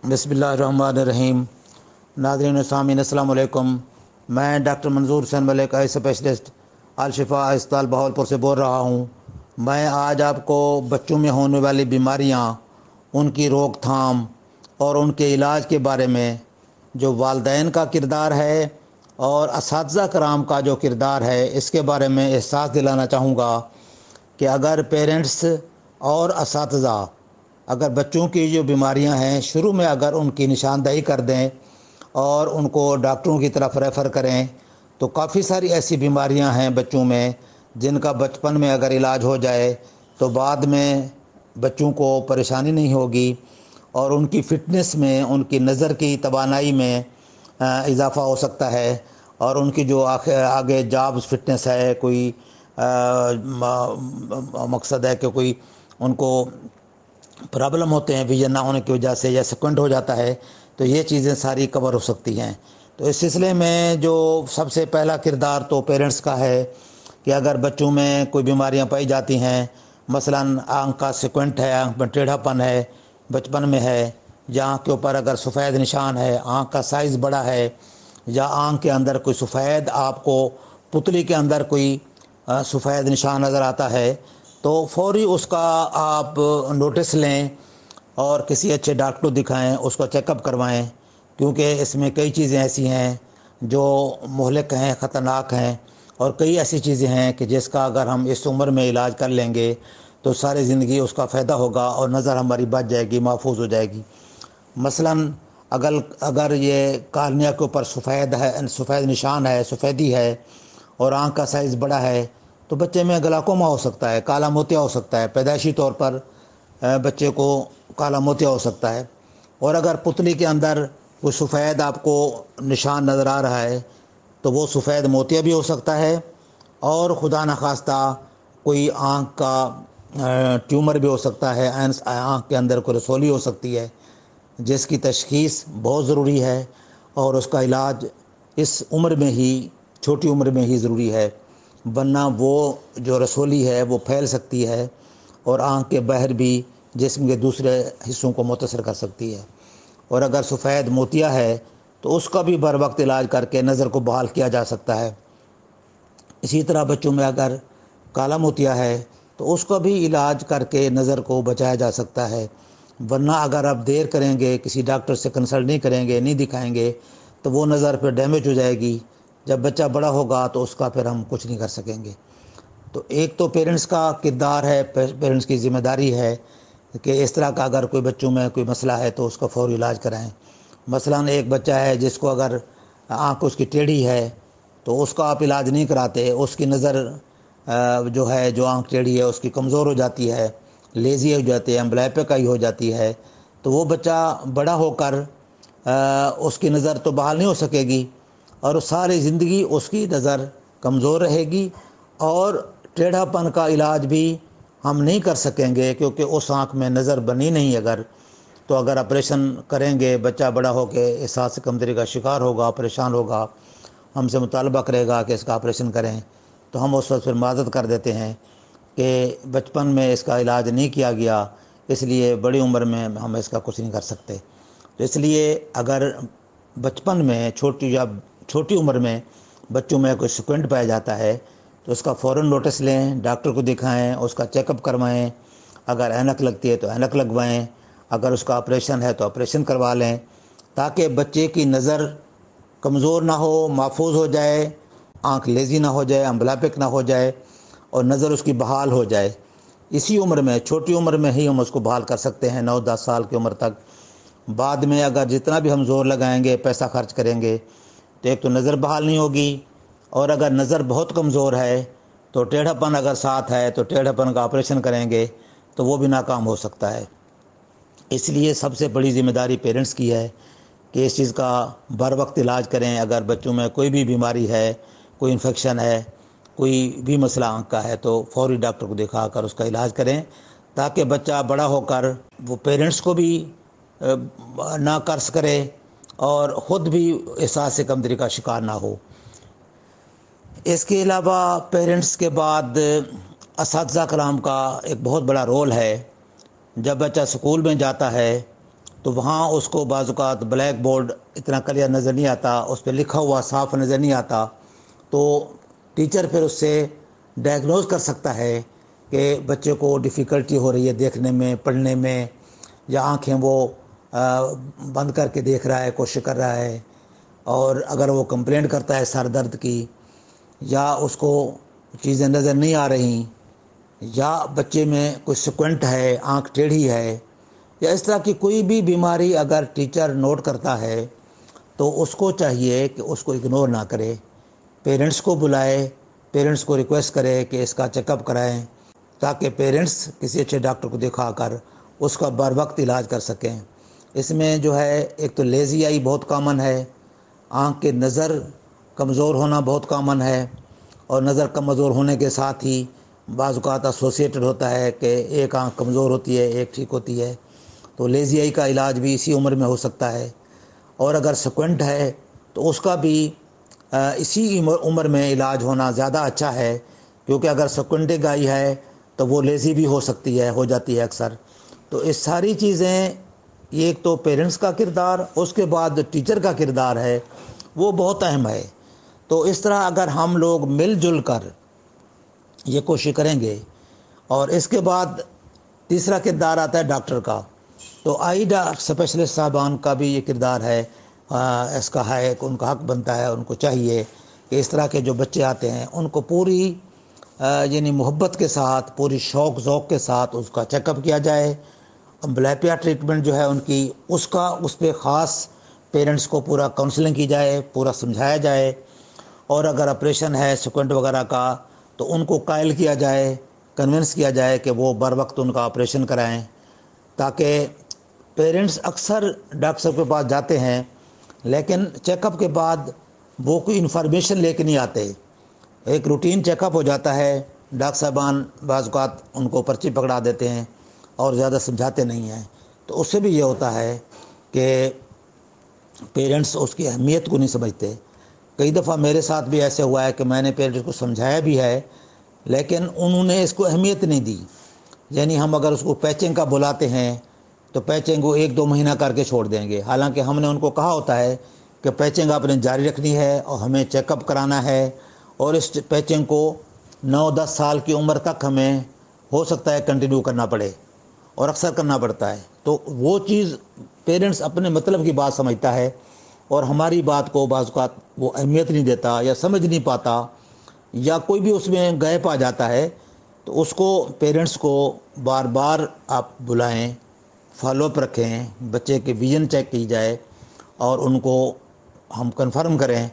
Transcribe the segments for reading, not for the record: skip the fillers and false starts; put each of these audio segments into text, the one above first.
बिस्मिल्लाहिर्रहमानिर्रहीम। नाज़रीन व सामीन अस्सलाम वालेकुम। मैं डॉक्टर मंजूर हुसैन मलिक, आई स्पेशलिस्ट, अल-शिफा अस्पताल बहावलपुर से बोल रहा हूँ। मैं आज आपको बच्चों में होने वाली बीमारियाँ, उनकी रोकथाम और उनके इलाज के बारे में जो वालिदैन का किरदार है और असातिज़ा कराम का जो किरदार है, इसके बारे में एहसास दिलाना चाहूँगा कि अगर पेरेंट्स और असातिज़ा अगर बच्चों की जो बीमारियां हैं शुरू में अगर उनकी निशानदही कर दें और उनको डॉक्टरों की तरफ रेफ़र करें, तो काफ़ी सारी ऐसी बीमारियां हैं बच्चों में जिनका बचपन में अगर इलाज हो जाए तो बाद में बच्चों को परेशानी नहीं होगी और उनकी फ़िटनेस में, उनकी नज़र की तवानाई में इजाफ़ा हो सकता है और उनकी जो आगे जॉब फिटनेस है, कोई मकसद है कि कोई उनको प्रॉब्लम होते हैं विजन ना होने की वजह से या सिक्वेंट हो जाता है, तो ये चीज़ें सारी कवर हो सकती हैं। तो इस सिलसिले में जो सबसे पहला किरदार तो पेरेंट्स का है कि अगर बच्चों में कोई बीमारियां पाई जाती हैं, मसलन आँख का सिक्वेंट है, आँख में टेढ़ापन है, बचपन में है, या आँख के ऊपर अगर सफ़ेद निशान है, आँख का साइज़ बड़ा है, या आँख के अंदर कोई सफ़ेद आपको पुतली के अंदर कोई सफ़ेद निशान नज़र आता है, तो फौरी उसका आप नोटिस लें और किसी अच्छे डॉक्टर को दिखाएं, उसको चेकअप करवाएं, क्योंकि इसमें कई चीज़ें ऐसी हैं जो मुहलिक हैं, ख़तरनाक हैं, और कई ऐसी चीज़ें हैं कि जिसका अगर हम इस उम्र में इलाज कर लेंगे तो सारी ज़िंदगी उसका फ़ायदा होगा और नज़र हमारी बच जाएगी, महफूज हो जाएगी। मसलन अगर ये कार्निया के ऊपर सफ़ेद निशान है, सफ़ेदी है और आँख का साइज़ बड़ा है, तो बच्चे में ग्लाकोमा हो सकता है, काला मोतिया हो सकता है, पैदाइशी तौर पर बच्चे को काला मोतिया हो सकता है। और अगर पुतली के अंदर कोई सफ़ेद आपको निशान नज़र आ रहा है तो वो सफ़ेद मोतिया भी हो सकता है, और खुदा न खास्ता कोई आँख का ट्यूमर भी हो सकता है, आँख के अंदर कोई रसौली हो सकती है, जिसकी तशख़ीस बहुत ज़रूरी है और उसका इलाज इस उम्र में ही, छोटी उम्र में ही ज़रूरी है, वरना वो जो रसौली है वो फैल सकती है और आँख के बाहर भी जिस्म के दूसरे हिस्सों को मुतासर कर सकती है। और अगर सफ़ेद मोतिया है तो उसका भी बर वक्त इलाज करके नज़र को बहाल किया जा सकता है। इसी तरह बच्चों में अगर काला मोतिया है तो उसका भी इलाज करके नज़र को बचाया जा सकता है, वरना अगर आप देर करेंगे, किसी डॉक्टर से कंसल्ट नहीं करेंगे, नहीं दिखाएंगे, तो वो नज़र पर डैमेज हो जाएगी। जब बच्चा बड़ा होगा तो उसका फिर हम कुछ नहीं कर सकेंगे। तो एक तो पेरेंट्स का किरदार है, पेरेंट्स की ज़िम्मेदारी है कि इस तरह का अगर कोई बच्चों में कोई मसला है तो उसका फ़ौरी इलाज कराएं। मसलन एक बच्चा है जिसको अगर आँख उसकी टेढ़ी है तो उसका आप इलाज नहीं कराते, उसकी नज़र जो है, जो आँख टेढ़ी है उसकी कमज़ोर हो जाती है, लेज़ी हो जाती है, एम्ब्लाइपिक हो जाती है, तो वो बच्चा बड़ा होकर उसकी नज़र तो बहाल नहीं हो सकेगी और सारी ज़िंदगी उसकी नज़र कमज़ोर रहेगी और टेढ़ापन का इलाज भी हम नहीं कर सकेंगे, क्योंकि उस आँख में नज़र बनी नहीं। अगर ऑपरेशन करेंगे, बच्चा बड़ा हो के एहसास कमज़ोरी का शिकार होगा, परेशान होगा, हमसे मुतालबा करेगा कि इसका ऑपरेशन करें, तो हम उस वक्त फिर माज़रत कर देते हैं कि बचपन में इसका इलाज नहीं किया गया, इसलिए बड़ी उम्र में हम इसका कुछ नहीं कर सकते। तो इसलिए अगर बचपन में छोटी उम्र में बच्चों में कोई सिक्वेंट पाया जाता है तो उसका फ़ौरन नोटिस लें, डॉक्टर को दिखाएं, उसका चेकअप करवाएं, अगर ऐनक लगती है तो ऐनक लगवाएं, अगर उसका ऑपरेशन है तो ऑपरेशन करवा लें, ताकि बच्चे की नज़र कमज़ोर ना हो, महफूज हो जाए, आँख लेज़ी ना हो जाए, एम्ब्लाइपिक ना हो जाए और नज़र उसकी बहाल हो जाए। इसी उम्र में, छोटी उम्र में ही हम उसको बहाल कर सकते हैं, 9-10 साल की उम्र तक। बाद में अगर जितना भी हम ज़ोर लगाएंगे, पैसा खर्च करेंगे, तो एक तो नज़र बहाल नहीं होगी, और अगर नज़र बहुत कमज़ोर है तो टेढ़ापन अगर साथ है तो टेढ़ापन का ऑपरेशन करेंगे तो वो भी नाकाम हो सकता है। इसलिए सबसे बड़ी ज़िम्मेदारी पेरेंट्स की है कि इस चीज़ का बर वक्त इलाज करें। अगर बच्चों में कोई भी बीमारी है, कोई इन्फेक्शन है, कोई भी मसला आँख का है, तो फौरी डॉक्टर को दिखा कर उसका इलाज करें, ताकि बच्चा बड़ा होकर वो पेरेंट्स को भी ना कर्ज करे और ख़ुद भी एहसास कमज़ोरी का शिकार ना हो। इसके अलावा पेरेंट्स के बाद असातिज़ा कराम का एक बहुत बड़ा रोल है। जब बच्चा स्कूल में जाता है تو وہاں اس کو بعض اوقات بلیک بورڈ اتنا کلیئر نظر نہیں آتا، اس پہ لکھا ہوا صاف نظر نہیں آتا، تو ٹیچر پھر اس سے ڈائگنوز کر سکتا ہے کہ بچے کو ڈیفیکلٹی ہو رہی ہے دیکھنے میں، پڑھنے میں، یا آنکھیں وہ بند کر کے دیکھ رہا ہے، کوشش کر رہا ہے، اور اگر وہ کمپلینٹ کرتا ہے سر درد کی، یا اس کو چیزیں نظر نہیں آ رہی، یا بچے میں کوئی سکوینٹ ہے، آنکھ ٹیڑھی ہے، یا اس طرح کی کوئی بھی بیماری اگر ٹیچر نوٹ کرتا ہے تو اس کو چاہیے کہ اس کو اگنور نہ کرے، پیرنٹس کو بلائے، پیرنٹس کو ریکویسٹ کرے کہ اس کا چیک اپ کرائیں، تاکہ پیرنٹس کسی اچھے ڈاکٹر کو دکھا کر اس کا بر وقت علاج کر سکیں۔ اس میں جو ہے ایک تو لیزی آئی بہت کامن ہے، آنکھ کے نظر کمزور ہونا بہت کامن ہے، اور نظر کمزور ہونے کے ساتھ ہی بعض اوقات ایسوسیٹڈ ہوتا ہے کہ ایک آنکھ کمزور ہوتی ہے، ایک ٹھیک ہوتی ہے، تو لیزی آئی کا علاج بھی اسی عمر میں ہو سکتا ہے۔ اور اگر سکوینٹ ہے تو اس کا بھی اسی عمر میں علاج ہونا زیادہ اچھا ہے، کیونکہ اگر سکوینٹنگ آئی ہے تو وہ لیزی بھی ہو سکتی ہے، ہو جاتی ہے اکثر۔ تو اس ساری چیزیں، ایک تو پیرنٹس کا کردار، اس کے بعد ٹیچر کا کردار ہے، وہ بہت اہم ہے۔ تو اس طرح اگر ہم لوگ مل جل کر یہ کوشش کریں گے، اور اس کے بعد تیسرا کردار آتا ہے ڈاکٹر کا، تو آئی اسپیشلسٹ صاحبان کا بھی یہ کردار ہے، اس کا ہے کہ ان کا حق بنتا ہے، ان کو چاہیے کہ اس طرح کے جو بچے آتے ہیں ان کو پوری یعنی محبت کے ساتھ، پوری شوق ذوق کے ساتھ اس کا چیک اپ کیا جائے، امبلیپیا ٹریٹمنٹ جو ہے ان کی، اس پہ خاص پیرنٹس کو پورا کاؤنسلنگ کی جائے، پورا سمجھایا جائے، اور اگر آپریشن ہے سیکوینٹ وغیرہ کا تو ان کو قائل کیا جائے، کنونس کیا جائے کہ وہ بر وقت ان کا آپریشن کرائیں، تاکہ پیرنٹس اکثر ڈاکٹر صاحب کے پاس جاتے ہیں لیکن چیک اپ کے بعد وہ کوئی انفارمیشن لے کے نہیں آتے، ایک روٹین چیک اپ ہو جاتا ہے، ڈاکٹر صاحبان بعض اوقات ان کو پرچی پکڑا دیتے ہیں اور زیادہ سمجھاتے نہیں ہیں، تو اس سے بھی یہ ہوتا ہے کہ پیرنٹس اس کی اہمیت کو نہیں سمجھتے۔ کئی دفعہ میرے ساتھ بھی ایسے ہوا ہے کہ میں نے پیرنٹس کو سمجھایا بھی ہے لیکن انہوں نے اس کو اہمیت نہیں دی، یعنی ہم اگر اس کو پیچنگ کا بلاتے ہیں تو پیچنگ وہ 1-2 مہینہ کر کے چھوڑ دیں گے، حالانکہ ہم نے ان کو کہا ہوتا ہے کہ پیچنگ آپ نے جاری رکھنی ہے اور ہمیں چیک اپ کرانا ہے، اور اس پیچنگ کو 9-10 سال کی عمر تک ہمیں ہو سکتا ہے کنٹینیو کرنا پڑے، اور اکثر کرنا پڑتا ہے۔ تو وہ چیز پیرنٹس اپنے مطلب کی بات سمجھتا ہے، اور ہماری بات کو بعض اوقات وہ اہمیت نہیں دیتا یا سمجھ نہیں پاتا، یا کوئی بھی اس میں غائب آ جاتا ہے، تو اس کو پیرنٹس کو بار بار آپ بلائیں، فالو اپ رکھیں، بچے کی ویژن چیک کی جائے، اور ان کو ہم کنفرم کریں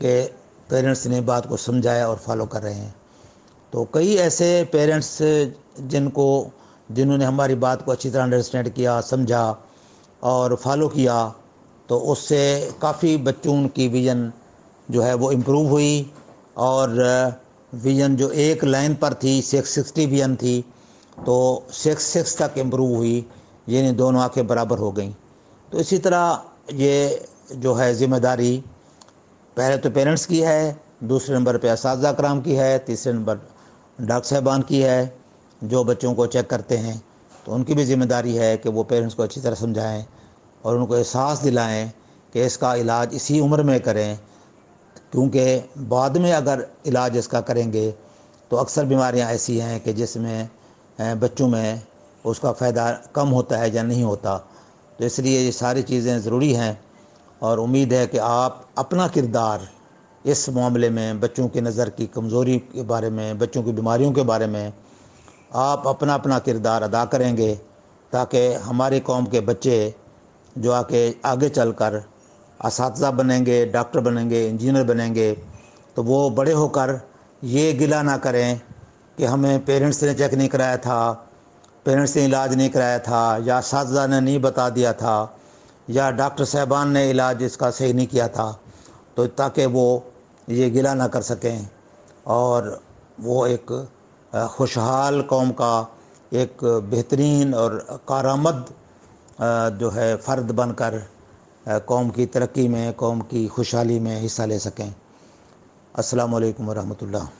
کہ پیرنٹس نے بات کو سمجھایا اور فالو کر رہے ہیں۔ تو کئی ایسے پیرنٹس جنہوں نے ہماری بات کو اچھی طرح انڈرسٹینڈ کیا، سمجھا اور فالو کیا، تو اس سے کافی بچوں کی ویژن جو ہے وہ امپروو ہوئی، اور ویژن جو ایک لائن پر تھی 660 ویژن تھی تو 66 تک امپروو ہوئی، یعنی دونوں آنکھیں برابر ہو گئیں۔ تو اسی طرح یہ جو ہے ذمہ داری پہلے تو پیرنٹس کی ہے، دوسرے نمبر پہ اساتذہ کرام کی ہے، تیسرے نمبر ڈاکٹر صاحبان کی ہے جو بچوں کو چیک کرتے ہیں، تو ان کی بھی ذمہ داری ہے کہ وہ پیرنٹس کو اچھی طرح سمجھائیں اور ان کو احساس دلائیں کہ اس کا علاج اسی عمر میں کریں، کیونکہ بعد میں اگر علاج اس کا کریں گے تو اکثر بیماریاں ایسی ہیں کہ جس میں بچوں میں اس کا فائدہ کم ہوتا ہے یا نہیں ہوتا۔ تو اس لیے یہ ساری چیزیں ضروری ہیں، اور امید ہے کہ آپ اپنا کردار اس معاملے میں، بچوں کی نظر کی کمزوری کے بارے میں، بچوں کی بیماریوں کے بارے میں آپ اپنا کردار ادا کریں گے، تاکہ ہماری قوم کے بچے جو آگے چل کر اساتذہ بنیں گے، ڈاکٹر بنیں گے، انجینئر بنیں گے، تو وہ بڑے ہو کر یہ گلہ نہ کریں کہ ہمیں پیرنٹس نے چیک نہیں کرایا تھا، پیرنٹس نے علاج نہیں کرایا تھا، یا اساتذہ نے نہیں بتا دیا تھا، یا ڈاکٹر صاحبان نے علاج اس کا صحیح نہیں کیا تھا، تو تاکہ وہ یہ گلہ نہ کر سکیں، اور وہ ایک خوشحال قوم کا ایک بہترین اور کارآمد جو ہے فرد بن کر قوم کی ترقی میں، قوم کی خوشحالی میں حصہ لے سکیں۔ السلام علیکم ورحمۃ اللہ۔